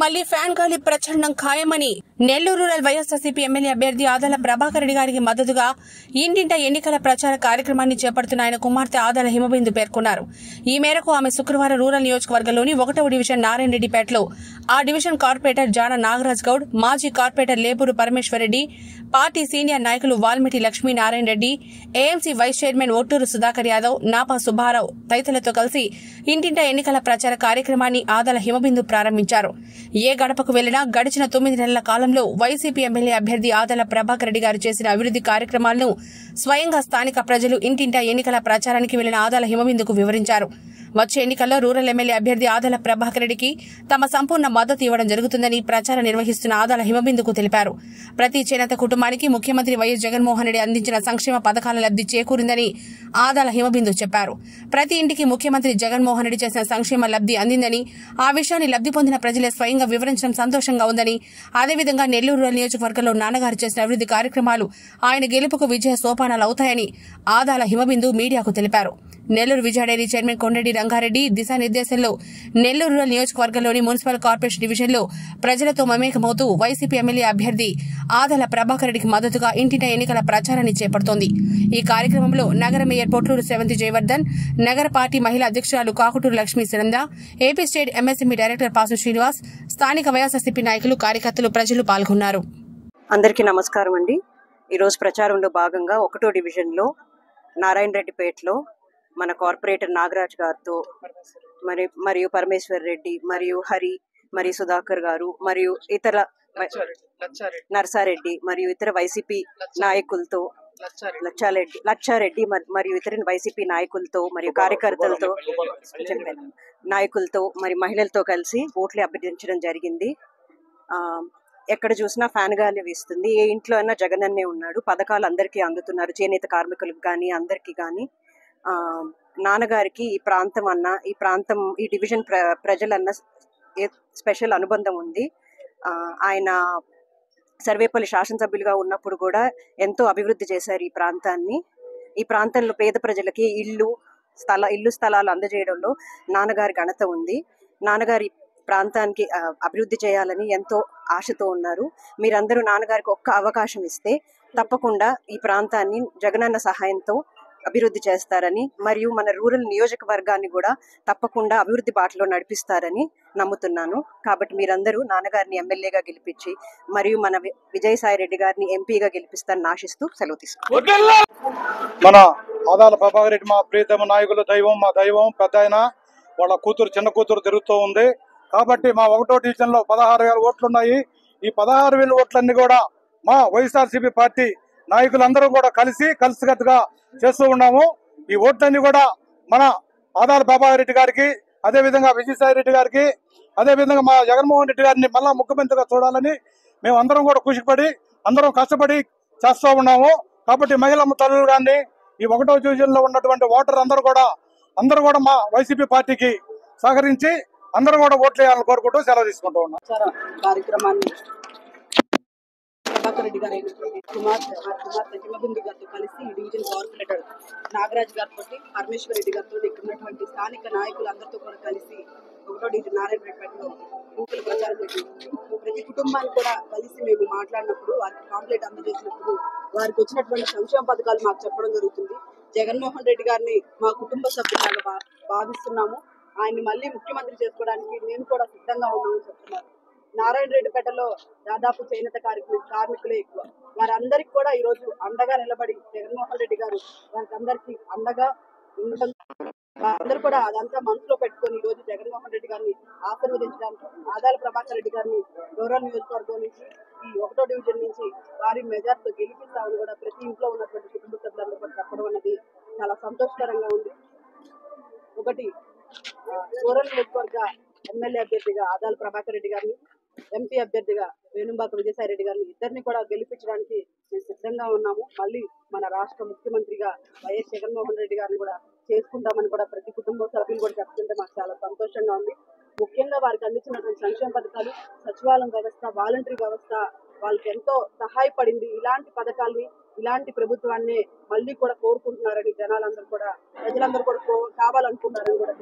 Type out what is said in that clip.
మళ్లీ ఫ్యాన్ గాలి ప్రచండం ఖాయమని నెల్లూరు రూరల్ వైఎస్ఆర్సీపీ ఎమ్మెల్యే అభ్యర్థి ఆదాల ప్రభాకర్ రెడ్డి గారికి మద్దతుగా ఇంటింట ఎన్నికల ప్రచార కార్యక్రమాన్ని చేపడుతున్న ఆయన కుమార్తె ఆదాల హిమబిందు పేర్కొన్నారు. ఈ మేరకు ఆమె శుక్రవారం రూరల్ నియోజకవర్గంలోని 1వ డివిజన్ నారాయణ రెడ్డిపేటలో ఆ డివిజన్ కార్పొరేటర్ జాన నాగరాజ్ గౌడ్, మాజీ corporator Lepuru Parameshwar Reddy, party senior నాయకులు Valmiti Lakshminarayana Reddy, AMC vice chairman Otturu Sudhakar Yadav, Napa Subbarao తదితరులతో కలిసి ఇంటింట ఎన్నికల ప్రచార కార్యక్రమాన్ని ఆదాల హిమబిందు ప్రారంభించారు. ఏ గడపకు వెళ్లినా గడిచిన 9 నెలల కాలంలో వైసీపీ ఎమ్మెల్యే అభ్యర్థి ఆదాల ప్రభాకర్ రెడ్డి గారు చేసిన అభివృద్ది కార్యక్రమాలను స్వయంగా స్థానిక ప్రజలు ఇంటింట ఎన్నికల ప్రచారానికి వెళ్లిన ఆదాల హిమబిందుకు వివరించారు. వచ్చే ఎన్నికల్లో రూరల్ ఎమ్మెల్యే అభ్యర్థి ఆదాల ప్రభాకర్ రెడ్డికి తమ సంపూర్ణ మద్దతు ఇవ్వడం జరుగుతుందని ప్రచారం నిర్వహిస్తున్న ఆదాల హిమబిందుకు తెలిపారు. ప్రతి చేనేత కుటుంబానికి ముఖ్యమంత్రి వైఎస్ జగన్మోహన్ రెడ్డి అందించిన సంక్షేమ పథకాల లబ్ది చేకూరిందని ఆదాల హిమబిందు చెప్పారు. ప్రతి ఇంటికి ముఖ్యమంత్రి జగన్మోహన్ రెడ్డి చేసిన సంక్షేమ లబ్ది అందిందని, ఆ విషయాన్ని లబ్ది పొందిన ప్రజలే స్వయంగా వివరించడం సంతోషంగా ఉందని, అదేవిధంగా నెల్లూరు రూరల్ నియోజకవర్గంలో నాన్నగారు చేసిన అభివృద్ది కార్యక్రమాలు ఆయన గెలుపుకు విజయ సోపానాలు అవుతాయని ఆదాల హిమబిందు మీడియాకు తెలిపారు. నెల్లూరు విజయ డైరీ చైర్మన్ కొండరెడ్డి రంగారెడ్డి దిశానిర్దేశంలో నెల్లూరు రూరల్ నియోజకవర్గంలోని మున్సిపల్ కార్పొరేషన్ డివిజన్లో ప్రజలతో మమేకమవుతూ వైసీపీ ఎమ్మెల్యే అభ్యర్థి ఆదాల ప్రభాకర్ రెడ్డికి మద్దతుగా ఇంటింట ఎన్నికల ప్రచారాన్ని చేపడుతోంది. ఈ కార్యక్రమంలో నగర మేయర్ పొట్లూరు శ్రవంతి జయవర్ధన్, నగర పార్టీ మహిళా అధ్యక్షురాలు Kakuturu Lakshmi Sunanda, AP state MSME director pass Srinivas, స్థానిక వైఎస్ఆర్సీపీ నాయకులు, కార్యకర్తలు, ప్రజలు పాల్గొన్నారు. అందరికీ నమస్కారం అండి. ఈరోజు ప్రచారంలో భాగంగా 1వ డివిజన్లో నారాయణ రెడ్డిపేటలో మన కార్పొరేటర్ నాగరాజ్ గారితో మరియు పరమేశ్వర్ రెడ్డి మరియు హరి మరియు సుధాకర్ గారు మరియు ఇతర నర్సారెడ్డి మరియు ఇతర వైసీపీ నాయకులతో లచ్చారెడ్డి మరియు ఇతర వైసీపీ నాయకులతో మరియు కార్యకర్తలతో మరి మహిళలతో కలిసి ఓట్లు అభ్యర్థించడం జరిగింది. ఎక్కడ చూసినా ఫ్యాన్ గాలి వీస్తుంది. ఏ ఇంట్లో అయినా జగన్ అన్నే ఉన్నాడు. పథకాలు అందరికీ అందుతున్నారు, చేనేత కార్మికులకు కానీ అందరికీ కానీ. నాన్నగారికి ఈ ప్రాంతం అన్న, ఈ డివిజన్ ప్రజలన్న స్పెషల్ అనుబంధం ఉంది. ఆయన సర్వేపల్లి శాసనసభ్యులుగా ఉన్నప్పుడు కూడా ఎంతో అభివృద్ధి చేశారు ఈ ప్రాంతాన్ని. ఈ ప్రాంతంలో పేద ప్రజలకి ఇల్లు స్థలాలు అందజేయడంలో నాన్నగారి ఘనత ఉంది. నాన్నగారి ప్రాంతానికి అభివృద్ధి చేయాలని ఎంతో ఆశతో ఉన్నారు. మీరందరూ నాన్నగారికి ఒక్క అవకాశం ఇస్తే తప్పకుండా ఈ ప్రాంతాన్ని జగనన్న సహాయంతో అభివృద్ధి చేస్తారని, మరియు మన రూరల్ నియోజకవర్గాన్ని కూడా తప్పకుండా అభివృద్ధి బాటలో నడిపిస్తారని నమ్ముతున్నాను. కాబట్టి మీరందరూ నాన్నగారిని ఎమ్మెల్యేగా గెలిపించి మరియు మన విజయసాయి రెడ్డి గారిని ఎంపీగా గెలిపిస్తారని ఆశిస్తూ సెలవు తీసుకుంటాను. మన ఆదాల ప్రభాకర్ రెడ్డి మా ప్రియతమ నాయకులు, మా దైవం పెద్ద ఆయన, వాళ్ళ కూతురు చిన్న కూతురు తిరుగుతూ ఉంది. కాబట్టి మా 1వ డివిజన్లో 16,000 ఓట్లున్నాయి. ఈ 16,000 ఓట్లన్నీ కూడా మా వైఎస్ఆర్సీపీ పార్టీ నాయకులందరూ కూడా కలిసికట్టుగా చేస్తూ ఉన్నాము. ఈ ఓట్లన్నీ కూడా మన ఆదాల ప్రభాకర్ రెడ్డి గారికి, అదేవిధంగా విజయసాయి రెడ్డి గారికి, అదేవిధంగా మా జగన్మోహన్ రెడ్డి గారిని మళ్ళా ముఖ్యమంత్రిగా చూడాలని మేము అందరం కూడా అందరం కష్టపడి చేస్తూ ఉన్నాము. కాబట్టి మహిళమ్మ తల్లులు కానీ, ఈ 1వ డివిజన్లో ఉన్నటువంటి ఓటర్ అందరూ కూడా మా వైసీపీ పార్టీకి సహకరించి అందరూ కూడా ఓట్లు వేయాలని కోరుకుంటూ సెలవు తీసుకుంటూ ఉన్నాం. కార్యక్రమాన్ని ప్రభాకర్ రెడ్డి గారు కుమార్తె హిమబిందు గారితో కలిసి ఈ డివిజన్ కార్పొరేటర్ నాగరాజ్ గారితో, పరమేశ్వర్ రెడ్డి గారితో, ఇక్కడ ఉన్నటువంటి స్థానిక నాయకులందరితో కూడా కలిసి 1వ డివిజన్ నారాయణ రెడ్డిపేటలో ఎన్నికల ప్రచారం పెట్టింది. ప్రతి కుటుంబాన్ని కూడా కలిసి మేము మాట్లాడినప్పుడు, వారికి కాంప్లైంట్ అందజేసినప్పుడు వారికి వచ్చినటువంటి సంక్షేమ పథకాలు మాకు చెప్పడం జరుగుతుంది. జగన్మోహన్ రెడ్డి గారిని మా కుటుంబ సభ్యులుగా భావిస్తున్నాము. ఆయన్ని మళ్ళీ ముఖ్యమంత్రి చేసుకోవడానికి మేము కూడా సిద్ధంగా ఉన్నామని చెప్తున్నారు. నారాయణ రెడ్డిపేటలో దాదాపు చేనేత కార్మికులే ఎక్కువ. వారందరికీ కూడా ఈరోజు అండగా నిలబడి జగన్మోహన్ రెడ్డి గారు వారికి అందరికీ అండగా ఉండటం, అందరూ కూడా అదంతా మనసులో పెట్టుకొని ఈరోజు జగన్మోహన్ రెడ్డి గారిని ఆశీర్వదించడానికి ఆదాల ప్రభాకర్ రెడ్డి గారిని రూరల్ నియోజకవర్గం నుంచి ఈ 1వ డివిజన్ నుంచి భారీ మెజార్టీతో గెలిపిస్తామని కూడా ప్రతి ఇంట్లో ఉన్నటువంటి కుటుంబ సభ్యులందరూ కూడా చెప్పడం అనేది చాలా సంతోషకరంగా ఉంది. ఒకటి, రూరల్ నియోజకవర్గ ఎమ్మెల్యే అభ్యర్థిగా ఆదాల ప్రభాకర్ రెడ్డి గారిని, ఎంపీ అభ్యర్థిగా వేణుంబాక విజయసాయి రెడ్డి గారిని ఇద్దరిని కూడా గెలిపించడానికి మేము సిద్ధంగా ఉన్నాము. మళ్ళీ మన రాష్ట్ర ముఖ్యమంత్రిగా వైఎస్ జగన్మోహన్ రెడ్డి గారిని కూడా చేసుకుంటామని కూడా ప్రతి కుటుంబ సభ్యులు కూడా చెప్తుంటే మాకు చాలా సంతోషంగా ఉంది. ముఖ్యంగా వారికి అందించినటువంటి సంక్షేమ పథకాలు, సచివాలయం వ్యవస్థ, వాలంటరీ వ్యవస్థ వాళ్ళకి ఎంతో సహాయపడింది. ఇలాంటి పథకాల్ని, ఇలాంటి ప్రభుత్వాన్ని మళ్ళీ కూడా కోరుకుంటున్నారని ప్రజలందరూ కూడా కావాలనుకుంటున్నారని కూడా